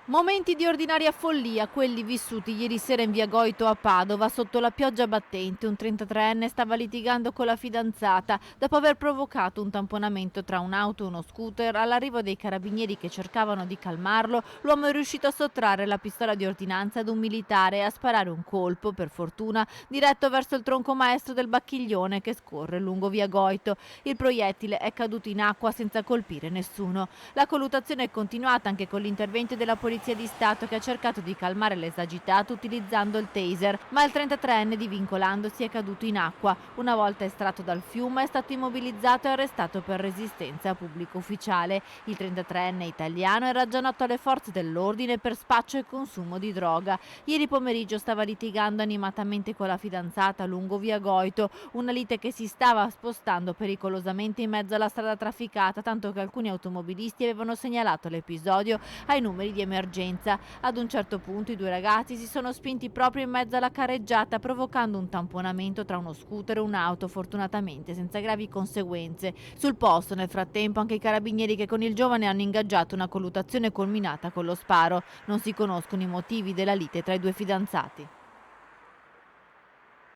Momenti di ordinaria follia, quelli vissuti ieri sera in via Goito a Padova sotto la pioggia battente. Un 33enne stava litigando con la fidanzata dopo aver provocato un tamponamento tra un'auto e uno scooter. All'arrivo dei carabinieri che cercavano di calmarlo, l'uomo è riuscito a sottrarre la pistola di ordinanza ad un militare e a sparare un colpo, per fortuna, diretto verso il tronco maestro del Bacchiglione che scorre lungo via Goito. Il proiettile è caduto in acqua senza colpire nessuno. La colluttazione è continuata anche con l'intervento della Polizia di Stato che ha cercato di calmare l'esagitato utilizzando il taser, ma il 33enne divincolandosi è caduto in acqua. Una volta estratto dal fiume è stato immobilizzato e arrestato per resistenza a pubblico ufficiale. Il 33enne italiano era già noto alle forze dell'ordine per spaccio e consumo di droga. Ieri pomeriggio stava litigando animatamente con la fidanzata lungo via Goito, una lite che si stava spostando pericolosamente in mezzo alla strada trafficata, tanto che alcuni automobilisti avevano segnalato l'episodio ai numeri di emergenza. Ad un certo punto i due ragazzi si sono spinti proprio in mezzo alla carreggiata, provocando un tamponamento tra uno scooter e un'auto, fortunatamente senza gravi conseguenze. Sul posto, nel frattempo, anche i carabinieri che con il giovane hanno ingaggiato una colluttazione culminata con lo sparo. Non si conoscono i motivi della lite tra i due fidanzati.